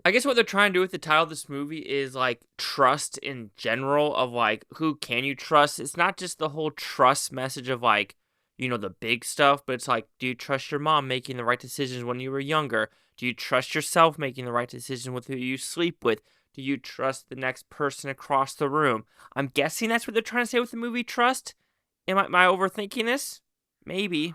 I guess what they're trying to do with the title of this movie is like trust in general of like who can you trust. It's not just the whole trust message of like, the big stuff, but it's like, do you trust your mom making the right decisions when you were younger? Do you trust yourself making the right decision with who you sleep with? Do you trust the next person across the room? I'm guessing that's what they're trying to say with the movie Trust. Am I overthinking this? Maybe.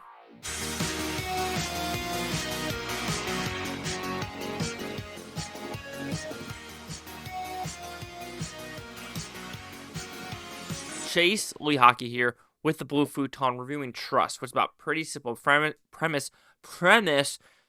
Chase Lee Hockey here with the Blue Futon reviewing Trust, which is about pretty simple premise.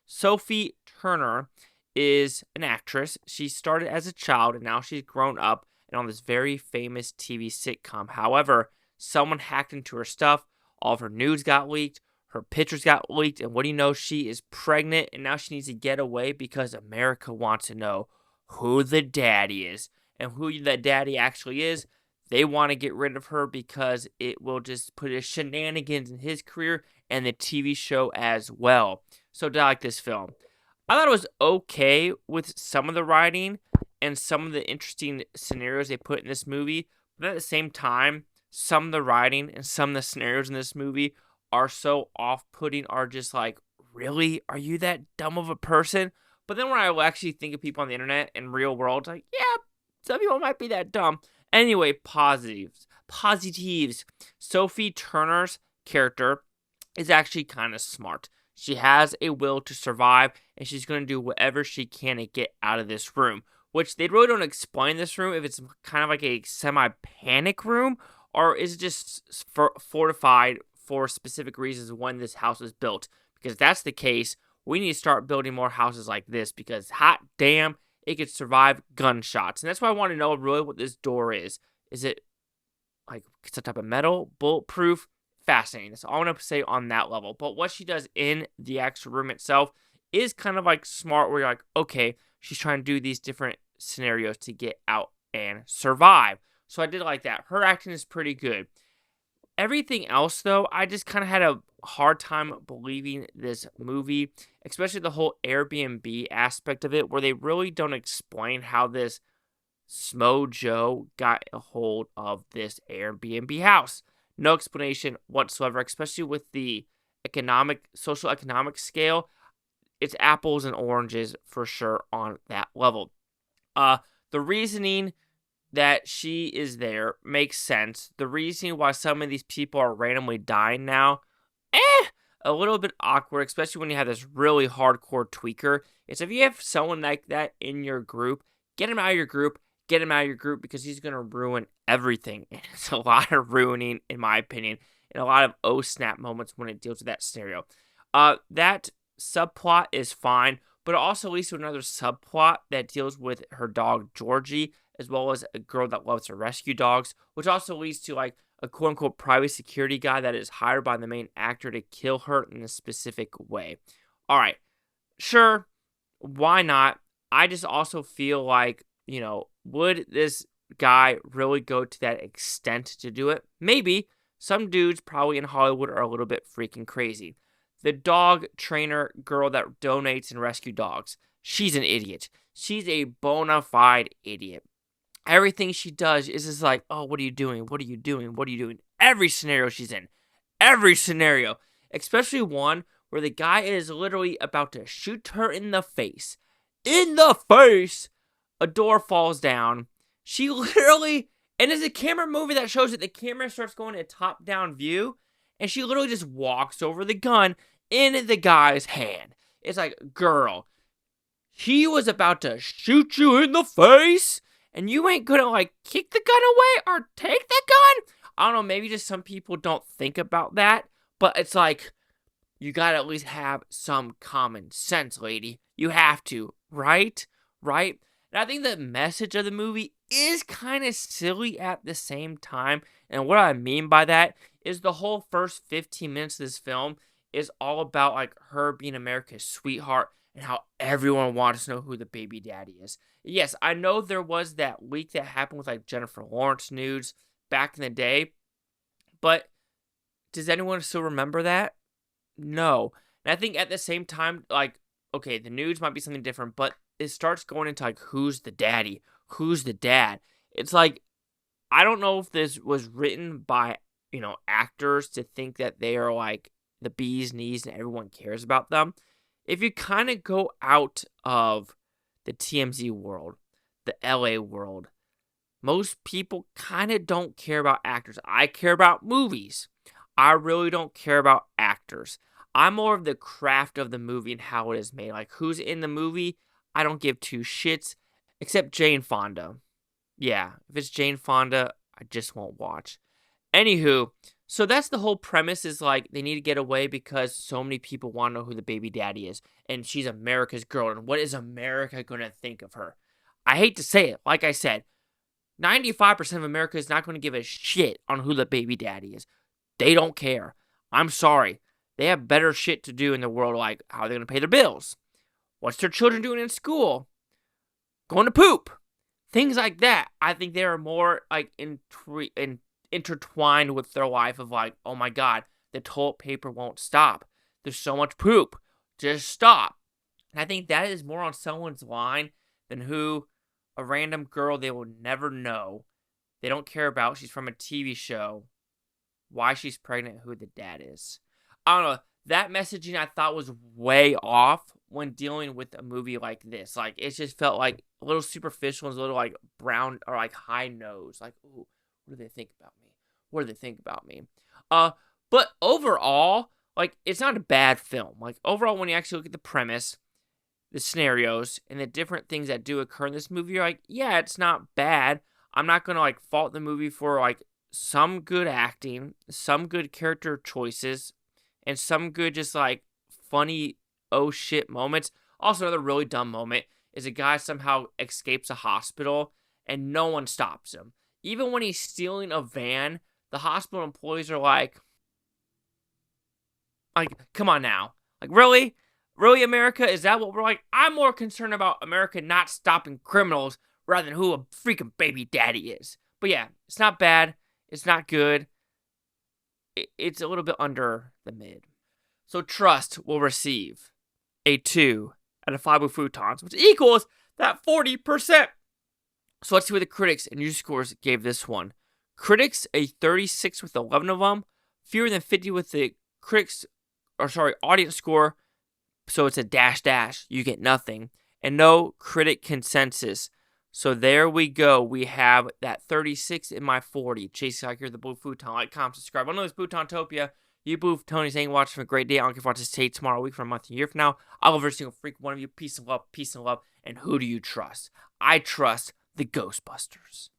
Sophie Turner is an actress. She started as a child and now she's grown up and on this very famous TV sitcom. However, someone hacked into her stuff. All of her nudes got leaked. Her pictures got leaked. And what do you know? She is pregnant and now she needs to get away because America wants to know who the daddy is. And who that daddy actually is, they want to get rid of her because it will just put a shenanigans in his career and the TV show as well. So I like this film. I thought it was okay with some of the writing and some of the interesting scenarios they put in this movie. But at the same time, some of the writing and some of the scenarios in this movie are so off-putting, are just like, really? Are you that dumb of a person? But then when I actually think of people on the internet and real world, like, yeah, some people might be that dumb. Anyway, positives. Sophie Turner's character is actually kind of smart. She has a will to survive, and she's going to do whatever she can to get out of this room. Which they really don't explain this room, if it's kind of like a semi-panic room, or is it just fortified for specific reasons when this house was built. Because if that's the case, we need to start building more houses like this, because hot damn, it could survive gunshots. And that's why I want to know really what this door is. Is it like some type of metal, bulletproof? Fascinating. That's all I want to say on that level. But what she does in the actual room itself is kind of like smart, where you're like, okay, she's trying to do these different scenarios to get out and survive. So I did like that. Her acting is pretty good. Everything else, though, I just kind of had a hard time believing this movie, especially the whole Airbnb aspect of it, where they really don't explain how this Smo Joe got a hold of this Airbnb house. No explanation whatsoever, especially with the social economic scale. It's apples and oranges for sure on that level. The reasoning that she is there makes sense. The reason why some of these people are randomly dying now, a little bit awkward, especially when you have this really hardcore tweaker. It's if you have someone like that in your group, get him out of your group, because he's going to ruin everything. And it's a lot of ruining, in my opinion, and a lot of oh snap moments when it deals with that scenario. That subplot is fine, but it also leads to another subplot that deals with her dog Georgie, as well as a girl that loves to rescue dogs, which also leads to like a quote-unquote private security guy that is hired by the main actor to kill her in a specific way. All right, sure, why not? I just also feel like, would this guy really go to that extent to do it? Maybe. Some dudes probably in Hollywood are a little bit freaking crazy. The dog trainer girl that donates and rescue dogs, she's an idiot. She's a bona fide idiot. Everything she does is just like, oh, what are you doing? What are you doing? What are you doing? Every scenario she's in. Every scenario. Especially one where the guy is literally about to shoot her in the face. In the face! A door falls down. She literally, and it's a camera movie that shows that the camera starts going in a top-down view, and she literally just walks over the gun in the guy's hand. It's like, girl, he was about to shoot you in the face, and you ain't gonna, like, kick the gun away or take the gun? I don't know, maybe just some people don't think about that, but it's like, you gotta at least have some common sense, lady. You have to, right? Right? And I think the message of the movie is kind of silly at the same time, and what I mean by that is the whole first 15 minutes of this film is all about, like, her being America's sweetheart and how everyone wants to know who the baby daddy is. Yes, I know there was that leak that happened with, like, Jennifer Lawrence nudes back in the day, but does anyone still remember that? No. And I think at the same time, like, okay, the nudes might be something different, but it starts going into like, who's the daddy? Who's the dad? It's like, I don't know if this was written by, actors to think that they are like the bee's knees and everyone cares about them. If you kind of go out of the TMZ world, the LA world, most people kind of don't care about actors. I care about movies. I really don't care about actors. I'm more of the craft of the movie and how it is made. Like, who's in the movie, I don't give two shits, except Jane Fonda. Yeah, if it's Jane Fonda, I just won't watch. Anywho, so that's the whole premise, is like they need to get away because so many people want to know who the baby daddy is. And she's America's girl. And what is America going to think of her? I hate to say it. Like I said, 95% of America is not going to give a shit on who the baby daddy is. They don't care. I'm sorry. They have better shit to do in the world, like how they're going to pay their bills. What's their children doing in school? Going to poop. Things like that. I think they are more like intertwined with their life of like, oh my God, the toilet paper won't stop. There's so much poop. Just stop. And I think that is more on someone's line than who a random girl they will never know. They don't care about. She's from a TV show. Why she's pregnant, who the dad is. I don't know. That messaging I thought was way off when dealing with a movie like this. Like, it just felt like a little superficial and a little like brown or like high nose. Like, ooh, what do they think about me? What do they think about me? But overall, like, it's not a bad film. Like, overall, when you actually look at the premise, the scenarios, and the different things that do occur in this movie, you're like, yeah, it's not bad. I'm not going to like fault the movie for like some good acting, some good character choices, and some good just like funny oh shit moments. Also, another really dumb moment is a guy somehow escapes a hospital and no one stops him. Even when he's stealing a van, the hospital employees are like, come on now. Like, really? Really, America? Is that what we're like? I'm more concerned about America not stopping criminals rather than who a freaking baby daddy is. But yeah, it's not bad. It's not good. It's a little bit under the mid. So Trust will receive a 2 out of 5 with Futons, which equals that 40%. So let's see what the critics and user scores gave this one. Critics, a 36 with 11 of them. Fewer than 50 with the audience score. So it's a dash. You get nothing. And no critic consensus. So there we go. We have that 36 in my 40. Chase out here, the Blue Futon. Like, comment, subscribe. I know it's Futontopia. You Blue Tony saying watch for a great day. I don't care if I watch this tape tomorrow, a week, from a month, a year from now. I love every single freak one of you. Peace and love. Peace and love. And who do you trust? I trust the Ghostbusters.